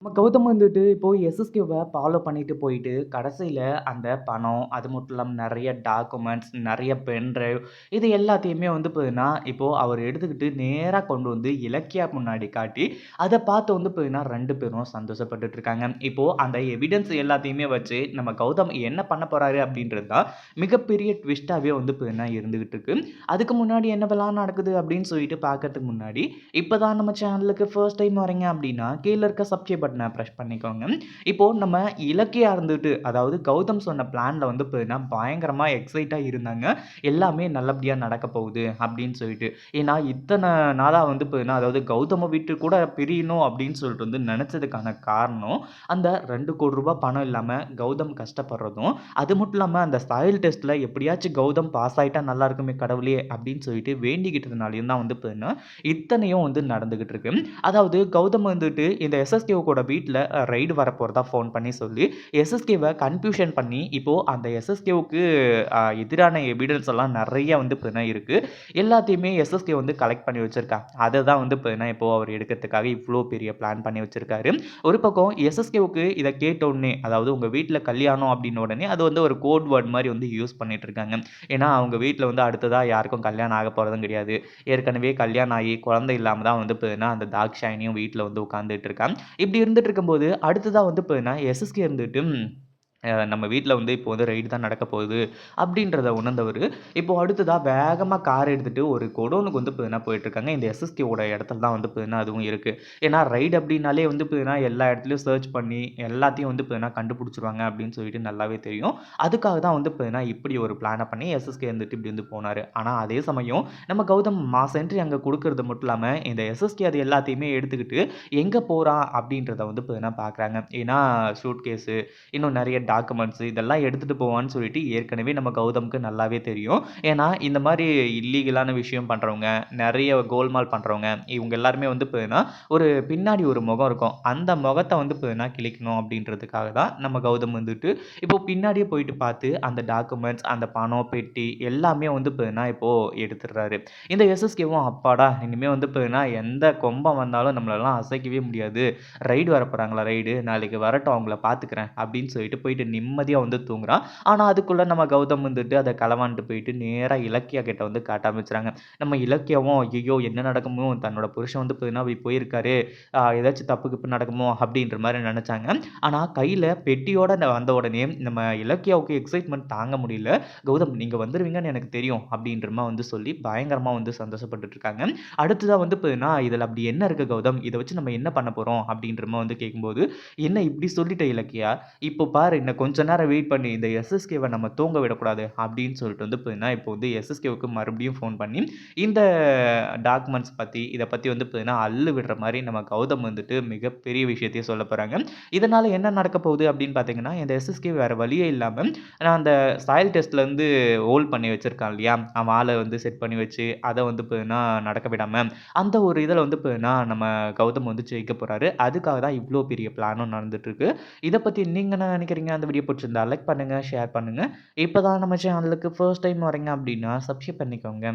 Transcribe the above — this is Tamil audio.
நம்ம கௌதம் வந்துட்டு இப்போ எஸ்எஸ்கேவ ஃபாலோ பண்ணிட்டு போயிட்டு, கடைசியில அந்த பணம், அது மட்டும் இல்லாம நெறைய டாக்குமெண்ட்ஸ், நெறைய பென் டிரைவ் இது எல்லாத்தையுமே வந்து பார்த்தீங்கன்னா, இப்போ அவர் எடுத்துக்கிட்டு நேரா கொண்டு வந்து இலக்கியா முன்னாடி காட்டி, அத பார்த்து வந்து பார்த்தீங்கன்னா 2 பேரும் சந்தோஷப்பட்டுட்டு இருக்காங்க. இப்போ அந்த எவிடன்ஸ் எல்லாத்தையுமே வச்சு நம்ம கௌதம் என்ன பண்ண போறாரு அப்படின்றது தான் மிகப்பெரிய ட்விஸ்ட்டாவே வந்து பார்த்தீங்கன்னா இருந்துகிட்டு இருக்கு. அதுக்கு முன்னாடி என்னவெல்லாம் நடக்குது அப்படின்னு சொல்லிட்டு பார்க்கறதுக்கு முன்னாடி, இப்ப தான் நம்ம சேனலுக்கு ஃபர்ஸ்ட் டைம் வரீங்க அப்படின்னா, கீழ இருக்க சப்ஸ்கிரைப் பட்டன பிரஸ் பண்ணிக்கோங்க. இப்போ நம்ம இலக்கியா இருந்துட்டு, அதாவது கௌதம் சொன்ன பிளான்ல வந்து பார்த்தீங்கன்னா, பயங்கரமா எக்ஸைட்டா இருந்தாங்க. எல்லாமே நல்லபடியா நடக்க போகுது அப்படின்னு சொல்லிட்டு. ஏன்னா, இத்தன நாளா வந்து பார்த்தீங்கன்னா, அதாவது கௌதம விட்டு கூட பிரியணும் அப்படின்னு சொல்லிட்டு வந்து நெனச்சதுக்கான காரணம், அந்த ரூ. 2,00,00,000 பணம் இல்லாம கௌதம் கஷ்டப்படுறதும், அது மட்டும் இல்லாம அந்த சாயில் டெஸ்ட்ல எப்படியாச்சும் கௌதம் பாஸ் ஆயிட்டா நல்லா இருக்குமே கடவுளே! அப்படின்னு சொல்லிட்டு வேண்டிக்கிட்டதுனாலயும் தான் வந்து பார்த்தீங்கன்னா, இத்தனையும் வந்து நடந்துகிட்டு இருக்கு. அதாவது கௌதம் வந்துட்டு இந்த எஸ்எஸ்கே கூட வீட்ல ரெய்டு வரப்போறதா ஃபோன் பண்ணி சொல்லி, எஸ்எஸ்கேவ கன்ஃப்யூஷன் பண்ணி, இப்போ அந்த எஸ்எஸ்கேவுக்கு எதிரான எவிடன்ஸ் எல்லாம் நெறைய வந்து பார்த்தீங்கன்னா இருக்கு. எல்லாத்தையுமே எஸ்எஸ்கே வந்து கலெக்ட் பண்ணி வச்சிருக்கான். அத தான் வந்து பார்த்தீங்கன்னா, இப்போ அவர் எடுக்கிறதுக்காக இவ்ளோ பெரிய பிளான் பண்ணி வச்சிருக்காரு. ஒரு பக்கம் எஸ்எஸ்கேவுக்கு இத கேட்ட உடனே, அதாவது உங்க வீட்ல கல்யாணம் அப்டின்ன உடனே, அது வந்து ஒரு கோட் வேர்ட் மாரி வந்து யூஸ் பண்ணிட்டு இருக்காங்க. ஏன்னா, அவங்க வீட்ல வந்து அடுத்ததா யாருக்கும் கல்யாணம் ஆக போறதும் கிடையாது. ஏற்கனவே கல்யாணம் ஆகி குழந்தை இல்லாம தான் வந்து பார்த்தீங்கன்னா, அந்த தாக்ஷாயணியும் வீட்ல வந்து உட்கார்ந்துட்டு இருக்கா. இப்படி இருந்துட்டு இருக்கும்போது, அடுத்ததா வந்து பார்த்தீங்கன்னா, எஸ்எஸ்கே இருந்துட்டு நம்ம வீட்ல வந்து இப்போ வந்து ரெய்டு தான் நடக்க போகுது அப்படின்றத உணர்ந்தவரு, இப்போ அடுத்ததா வேகமா கார் எடுத்துட்டு ஒரு குடோனுக்கு வந்து பார்த்தீங்கன்னா போயிட்டுருக்காங்க. இந்த எஸ்எஸ்கேவோட இடத்துல தான் வந்து பார்த்தீங்கன்னா அதுவும் இருக்கு. ஏன்னா ரைடு அப்படின்னாலே வந்து பார்த்தீங்கன்னா எல்லா இடத்துலயும் சர்ச் பண்ணி எல்லாத்தையும் வந்து பார்த்தீங்கன்னா கண்டுபிடிச்சுருவாங்க அப்படின்னு சொல்லிட்டு நல்லாவே தெரியும். அதுக்காக தான் வந்து பார்த்தீங்கன்னா இப்படி ஒரு பிளான பண்ணி எஸ்எஸ்கே இருந்துட்டு இப்படி வந்து போனாரு. ஆனா அதே சமயம் நம்ம கௌதம் மாஸ் என்ட்ரி அங்க குடுக்குறது மட்டும் இல்லாம, இந்த எஸ்எஸ்கே அது எல்லாத்தையுமே எடுத்துக்கிட்டு எங்க போறான் அப்படின்றத வந்து பார்த்தீங்கன்னா பார்க்குறாங்க. ஏன்னா சூட் கேஸு இன்னும் நெறைய டாக்குமெண்ட்ஸ் இதெல்லாம் எடுத்துட்டு போவான்னு சொல்லிட்டு ஏற்கனவே நம்ம கௌதம்க்கு நல்லாவே தெரியும். ஏன்னா, இந்த மாரி இல்லீகலான விஷயம் பண்றவங்க, நெறைய கோல்மால் பண்றவங்க, இவங்க எல்லாருமே வந்து பார்த்தீங்கன்னா, ஒரு பின்னாடி ஒரு முகம் இருக்கும். அந்த முகத்த வந்து பார்த்தீங்கன்னா கிழிக்கணும் அப்படின்றதுக்காக தான் நம்ம கௌதம் வந்துட்டு, இப்போ பின்னாடியே போயிட்டு பார்த்து அந்த டாக்குமெண்ட்ஸ், அந்த பணம், பெட்டி எல்லாமே வந்து பார்த்தீங்கன்னா இப்போ எடுத்துடுறாரு. இந்த எஸ்எஸ்கேவும் அப்பாடா! இனிமே வந்து பார்த்தீங்கன்னா, எந்த கொம்பன் வந்தாலும் நம்மளலாம் அசைக்கவே முடியாது. ரைடு வரப்போறாங்களா ரைடு, நாளைக்கு வரட்டும் அவங்கள பார்த்துக்கிறேன் அப்படின்னு சொல்லிட்டு போயிட்டு நிம்மதியா வந்து தூங்குறான். ஆனா, அதுக்குள்ள நம்ம கௌதம் வந்துட்டு அத களவாண்டுட்டு போயிட்டு நேரா இலக்கியா கிட்ட வந்து காட்ட ஆரம்பிச்சுறாங்க. நம்ம இலக்கியாவும் ஐய்யய்யோ! என்ன நடக்குமோ? தன்னோட புருஷன் வந்து பார்த்தீங்கன்னா, அப்படி போயிருக்காரு. ஏதாச்சும் தப்பு கிப்பு நடக்குமோ? அப்படின்ற மாரி நெனச்சாங்க. ஆனா, கையில பெட்டியோட வந்த உடனே நம்ம இலக்கியாவுக்கு எக்ஸைட்மென்ட் தாங்க முடியல. கௌதம் நீங்க வந்துருவீங்கன்னு எனக்கு தெரியும் அப்படின்ற மாரி வந்து சொல்லி பயங்கரமா வந்து சந்தோஷப்பட்டுட்டு இருக்காங்க. அடுத்ததா வந்து பார்த்தீங்கன்னா, "இதுல அப்படி என்ன இருக்கு கௌதம்? இத வச்சு நம்ம என்ன பண்ண போறோம்?" அப்படின்ற மாரி வந்து கேட்கும்போது, "என்ன இப்படி சொல்லிட்ட இலக்கியா? இப்போ பாரு இன்னும் கொஞ்ச நேரம் வெயிட் பண்ணி இந்த எஸ்எஸ்கேவ நம்ம தூங்க விடக்கூடாது." அப்படின்னு சொல்லிட்டு வந்து பார்த்தீங்கன்னா, இப்போ வந்து எஸ்எஸ்கேவுக்கு மறுபடியும் ஃபோன் பண்ணி, இந்த டாக்குமெண்ட்ஸ் பத்தி, இத பத்தி வந்து பார்த்தீங்கன்னா, அள்ளு விடுற மாரி நம்ம கௌதம் வந்துட்டு மிகப்பெரிய விஷயத்தையே சொல்லப் போறாங்க. இதனால என்ன நடக்கப் போகுது அப்படின்னு பார்த்தீங்கன்னா, இந்த எஸ்எஸ்கே வேற வழியே இல்லாம, நான் அந்த சாயில் டெஸ்ட்லேருந்து ஹோல்ட் பண்ணி வச்சிருக்கான் இல்லையா? அவன் ஆள வந்து செட் பண்ணி வச்சு, அத வந்து பார்த்தீங்கன்னா நடக்க விடாம, அந்த ஒரு இதுல வந்து பார்த்தீங்கன்னா, நம்ம கௌதம் வந்து ஜெயிக்கப் போறாரு. அதுக்காக தான் இவ்ளோ பெரிய பிளானும் நடந்துட்டு இருக்கு. இத பத்தி நீங்க என்ன நினைக்கிறீங்க? அந்த வீடியோ புடிச்சிருந்தா லைக் பண்ணுங்க, ஷேர் பண்ணுங்க. இப்ப தான் நம்ம சேனலுக்கு ஃபர்ஸ்ட் டைம் வரீங்க அப்படின்னா, சப்ஸ்கிரைப் பண்ணிக்கோங்க.